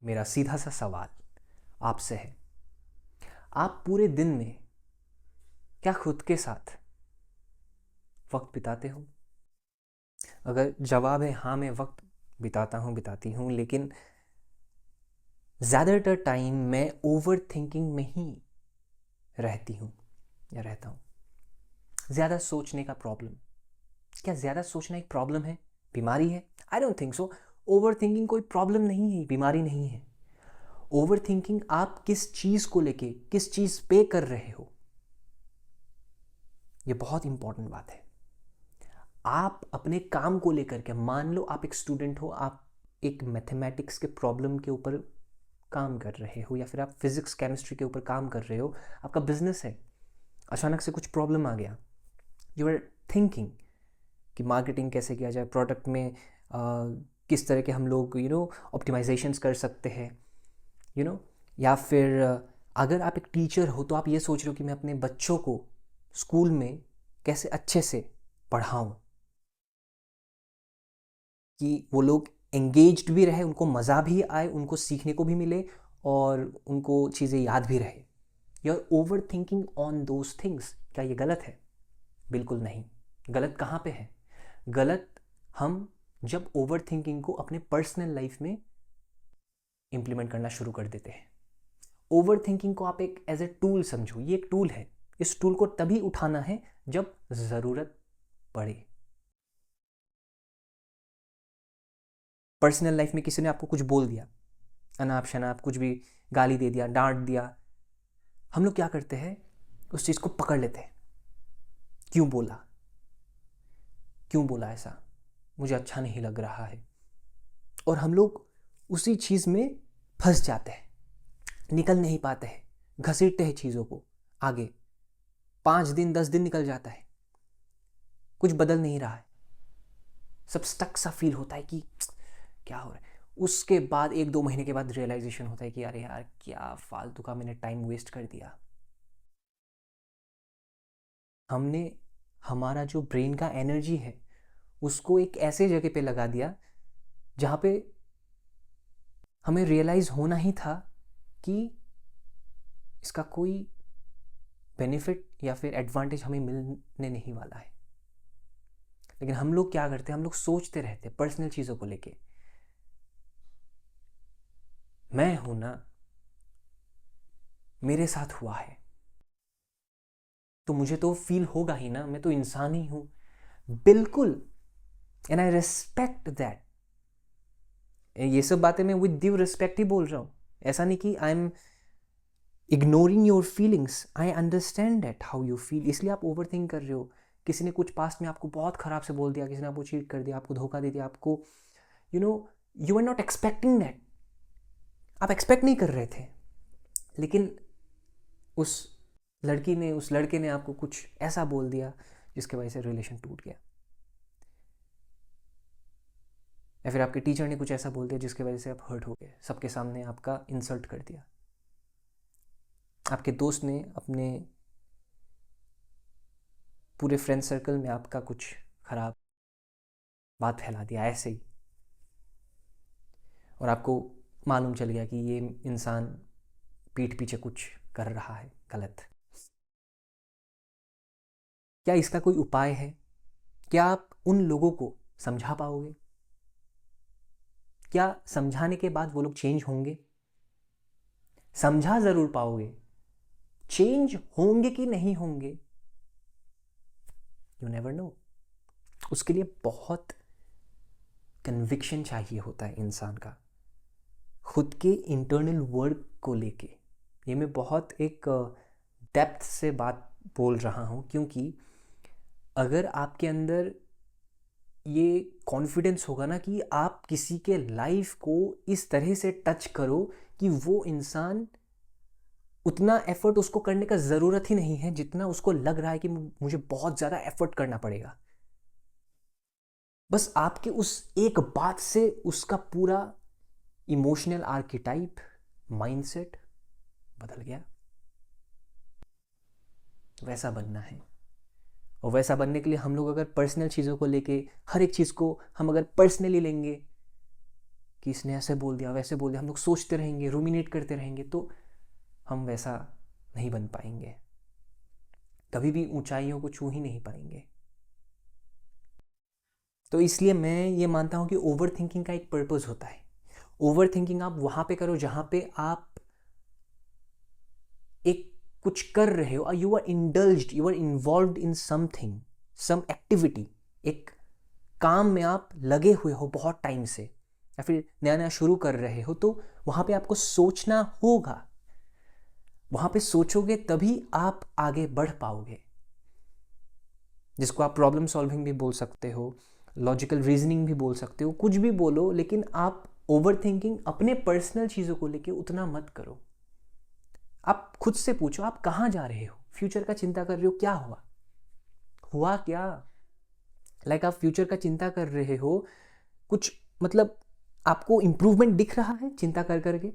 मेरा सीधा सा सवाल आपसे है, आप पूरे दिन में क्या खुद के साथ वक्त बिताते हो? अगर जवाब है हाँ, मैं वक्त बिताता हूँ, बिताती हूँ, लेकिन ज़्यादातर टाइम मैं ओवर थिंकिंग में ही रहती हूँ या रहता हूँ। ज़्यादा सोचने का प्रॉब्लम, क्या ज़्यादा सोचना एक प्रॉब्लम है, बीमारी है? I don't think so. Over thinking कोई प्रॉब्लम नहीं है, बीमारी नहीं है। ओवर थिंकिंग आप किस चीज़ को लेके, किस चीज़ पे कर रहे हो, ये बहुत इंपॉर्टेंट बात है। आप अपने काम को लेकर के, मान लो आप एक स्टूडेंट हो, आप एक मैथमेटिक्स के प्रॉब्लम के ऊपर काम कर रहे हो, या फिर आप फिजिक्स केमिस्ट्री के ऊपर काम कर रहे हो, आपका बिजनेस है, अचानक से कुछ प्रॉब्लम आ गया, यू आर थिंकिंग कि मार्केटिंग कैसे किया जाए, प्रोडक्ट में किस तरह के हम लोग ऑप्टिमाइजेशंस कर सकते हैं, या फिर अगर आप एक टीचर हो तो आप ये सोच रहे हो कि मैं अपने बच्चों को स्कूल में कैसे अच्छे से पढ़ाऊं कि वो लोग एंगेज्ड भी रहे, उनको मज़ा भी आए, उनको सीखने को भी मिले और उनको चीज़ें याद भी रहे। You are overthinking on those things. क्या ये गलत है? बिल्कुल नहीं। गलत कहाँ पे है? गलत हम जब ओवर थिंकिंग को अपने पर्सनल लाइफ में इम्प्लीमेंट करना शुरू कर देते हैं। ओवर थिंकिंग को आप एक एज ए टूल समझो, ये एक टूल है। इस टूल को तभी उठाना है जब ज़रूरत पड़े। पर्सनल लाइफ में किसी ने आपको कुछ बोल दिया, अनाप शनाप कुछ भी, गाली दे दिया, डांट दिया, हम लोग क्या करते हैं, उस चीज़ को पकड़ लेते हैं। क्यों बोला, क्यों बोला ऐसा, मुझे अच्छा नहीं लग रहा है, और हम लोग उसी चीज़ में फंस जाते हैं, निकल नहीं पाते हैं, घसीटते हैं चीज़ों को आगे। 5 दिन 10 दिन निकल जाता है, कुछ बदल नहीं रहा है, सब स्टक सा फील होता है कि क्या हो रहा है। उसके बाद 1-2 महीने के बाद रियलाइजेशन होता है कि अरे यार, क्या फालतू का मैंने टाइम वेस्ट कर दिया। हमने हमारा जो ब्रेन का एनर्जी है उसको एक ऐसे जगह पे लगा दिया जहाँ पे हमें रियलाइज़ होना ही था कि इसका कोई बेनिफिट या फिर एडवांटेज हमें मिलने नहीं वाला है। लेकिन हम लोग क्या करते हैं, हम लोग सोचते रहते हैं पर्सनल चीज़ों को लेके। मैं हूं ना, मेरे साथ हुआ है तो मुझे तो फील होगा ही ना, मैं तो इंसान ही हूं। बिल्कुल, एंड आई रेस्पेक्ट दैट। ये सब बातें मैं विद ड्यू रिस्पेक्ट ही बोल रहा हूँ। ऐसा नहीं कि I am ignoring your feelings, I understand that how you feel. इसलिए आप ओवर थिंक कर रहे हो। किसी ने कुछ पास्ट में आपको बहुत ख़राब से बोल दिया, किसी ने आपको चीट कर दिया, आपको धोखा दे दिया, आपको you are not expecting that, आप एक्सपेक्ट नहीं कर रहे थे, लेकिन उस लड़की ने, उस लड़के ने आपको कुछ ऐसा बोल दिया जिसकी वजह से रिलेशन टूट गया, या फिर आपके टीचर ने कुछ ऐसा बोल दिया जिसकी वजह से आप हर्ट हो गए, सबके सामने आपका इंसल्ट कर दिया। आपके दोस्त ने अपने पूरे फ्रेंड सर्कल में आपका कुछ ख़राब बात फैला दिया ऐसे ही, और आपको मालूम चल गया कि ये इंसान पीठ पीछे कुछ कर रहा है गलत। क्या इसका कोई उपाय है? क्या आप उन लोगों को समझा पाओगे? क्या समझाने के बाद वो लोग चेंज होंगे? समझा ज़रूर पाओगे, चेंज होंगे कि नहीं होंगे यू नेवर नो। उसके लिए बहुत कन्विक्शन चाहिए होता है इंसान का, खुद के इंटरनल वर्क को लेके। ये मैं बहुत एक डेप्थ से बात बोल रहा हूँ, क्योंकि अगर आपके अंदर ये कॉन्फिडेंस होगा ना कि आप किसी के लाइफ को इस तरह से टच करो कि वो इंसान, उतना एफर्ट उसको करने का ज़रूरत ही नहीं है जितना उसको लग रहा है कि मुझे बहुत ज़्यादा एफर्ट करना पड़ेगा, बस आपके उस एक बात से उसका पूरा इमोशनल आर्किटाइप, माइंडसेट बदल गया। वैसा बनना है, और वैसा बनने के लिए हम लोग अगर पर्सनल चीज़ों को लेके, हर एक चीज़ को हम अगर पर्सनली लेंगे कि इसने ऐसे बोल दिया, वैसे बोल दिया, हम लोग सोचते रहेंगे, रूमिनेट करते रहेंगे, तो हम वैसा नहीं बन पाएंगे, कभी भी ऊंचाइयों को छू ही नहीं पाएंगे। तो इसलिए मैं ये मानता हूँ कि ओवर थिंकिंग का एक पर्पस होता है। ओवर थिंकिंग आप वहाँ पे करो जहाँ पे आप एक कुछ कर रहे हो, you are indulged, you are involved in something, some activity, एक काम में आप लगे हुए हो बहुत टाइम से, या फिर नया नया शुरू कर रहे हो, तो वहाँ पे आपको सोचना होगा। वहाँ पे सोचोगे तभी आप आगे बढ़ पाओगे, जिसको आप प्रॉब्लम सॉल्विंग भी बोल सकते हो, लॉजिकल रीजनिंग भी बोल सकते हो, कुछ भी बोलो, लेकिन आप ओवर थिंकिंग अपने पर्सनल चीज़ों को लेके उतना मत करो। आप खुद से पूछो आप कहाँ जा रहे हो, फ्यूचर का चिंता कर रहे हो, क्या हुआ क्या? लाइक आप फ्यूचर का चिंता कर रहे हो, कुछ मतलब आपको इम्प्रूवमेंट दिख रहा है चिंता कर करके?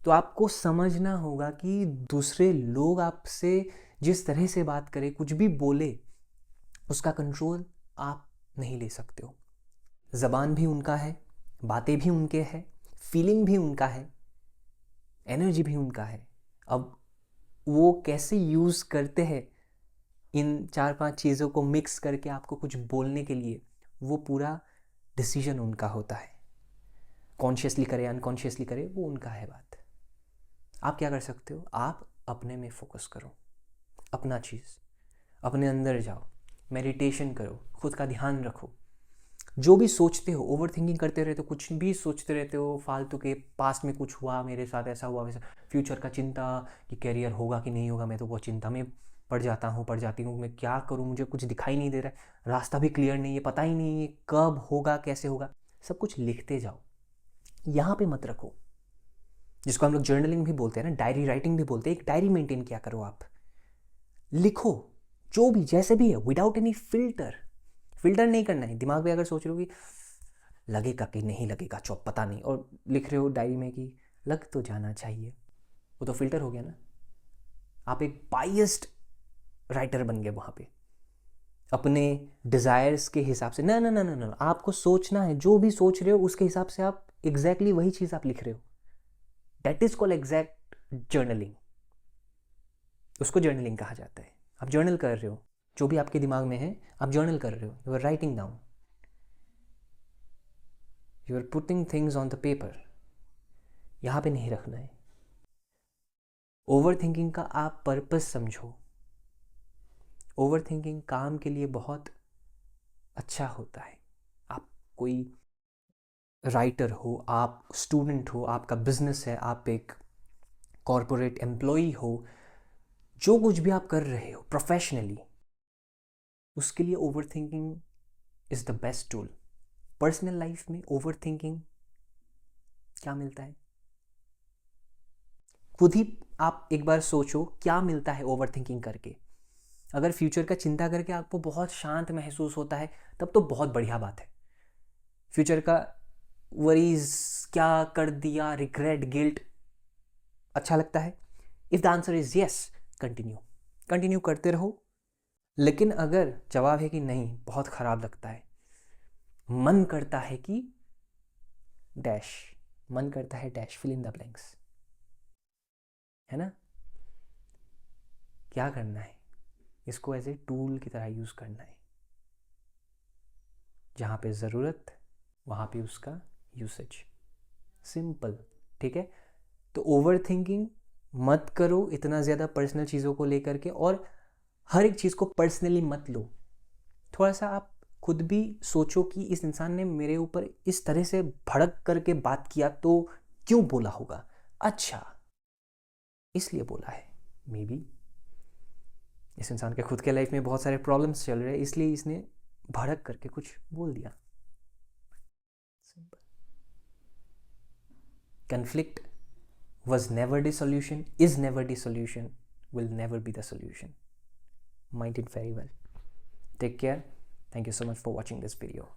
तो आपको समझना होगा कि दूसरे लोग आपसे जिस तरह से बात करें, कुछ भी बोले, उसका कंट्रोल आप नहीं ले सकते हो। ज़बान भी उनका है, बातें भी उनके हैं, फीलिंग भी उनका है, एनर्जी भी उनका है। अब वो कैसे यूज़ करते हैं इन 4-5 चीज़ों को मिक्स करके आपको कुछ बोलने के लिए, वो पूरा डिसीजन उनका होता है। कॉन्शियसली करे अनकॉन्शियसली करे, वो उनका है बात। आप क्या कर सकते हो? आप अपने में फोकस करो, अपना चीज़, अपने अंदर जाओ, मेडिटेशन करो, खुद का ध्यान रखो। जो भी सोचते हो, ओवर थिंकिंग करते रहते हो, कुछ भी सोचते रहते हो फालतू के, पास्ट में कुछ हुआ, मेरे साथ ऐसा हुआ वैसा, फ्यूचर का चिंता कि कैरियर होगा कि नहीं होगा, मैं तो बहुत चिंता में पड़ जाती हूँ, मैं क्या करूँ, मुझे कुछ दिखाई नहीं दे रहा है, रास्ता भी क्लियर नहीं है, पता ही नहीं है कब होगा, कैसे होगा। सब कुछ लिखते जाओ, यहाँ पे मत रखो, जिसको हम लोग जर्नलिंग भी बोलते हैं ना, डायरी राइटिंग भी बोलते हैं। एक डायरी मेंटेन किया करो, आप लिखो जो भी जैसे भी है, विदाउट एनी फिल्टर नहीं करना है। दिमाग में अगर सोच रहे हो कि लगेगा कि नहीं लगेगा, चौप पता नहीं, और लिख रहे हो डायरी में कि लग तो जाना चाहिए, वो तो फिल्टर हो गया ना। आप एक बायस्ड राइटर बन गए वहाँ पे, अपने डिज़ायर्स के हिसाब से। ना ना ना ना ना, आपको सोचना है, जो भी सोच रहे हो उसके हिसाब से आप एग्जैक्टली वही चीज़ आप लिख रहे हो। That is called exact journaling, उसको जर्नलिंग कहा जाता है। आप जर्नल कर रहे हो, जो भी आपके दिमाग में है आप जर्नल कर रहे हो, you are writing down, you are putting things on the paper. यहाँ पे नहीं रखना है। ओवर थिंकिंग का आप पर्पस समझो। ओवर थिंकिंग काम के लिए बहुत अच्छा होता है। आप कोई राइटर हो, आप स्टूडेंट हो, आपका बिजनेस है, आप एक कॉरपोरेट एम्प्लॉई हो, जो कुछ भी आप कर रहे हो प्रोफेशनली, उसके लिए over thinking is the best tool. Personal life में ओवर थिंकिंग क्या मिलता है, खुद ही आप एक बार सोचो क्या मिलता है ओवर थिंकिंग करके। अगर फ्यूचर का चिंता करके आपको बहुत शांत महसूस होता है, तब तो बहुत बढ़िया बात है। फ्यूचर का वरीज, क्या कर दिया, रिग्रेट, गिल्ट अच्छा लगता है? If the answer is yes, continue करते रहो। लेकिन अगर जवाब है कि नहीं, बहुत खराब लगता है, मन करता है कि डैश, मन करता है dash, fill in the blanks, है ना? क्या करना है? इसको एज ए टूल की तरह यूज़ करना है। जहाँ पे ज़रूरत वहाँ पे उसका यूसेज, सिंपल। ठीक है? तो ओवर थिंकिंग मत करो इतना ज़्यादा पर्सनल चीज़ों को लेकर के, और हर एक चीज़ को पर्सनली मत लो। थोड़ा सा आप खुद भी सोचो कि इस इंसान ने मेरे ऊपर इस तरह से भड़क करके बात किया तो क्यों बोला होगा? अच्छा, इसलिए बोला है। मे बी इस इंसान के खुद के लाइफ में बहुत सारे प्रॉब्लम्स चल रहे हैं, इसलिए इसने भड़क करके कुछ बोल दिया। Simple. conflict was never the solution, is never the solution, will never be the solution. Mind it very well. Take care. Thank you so much for watching this video.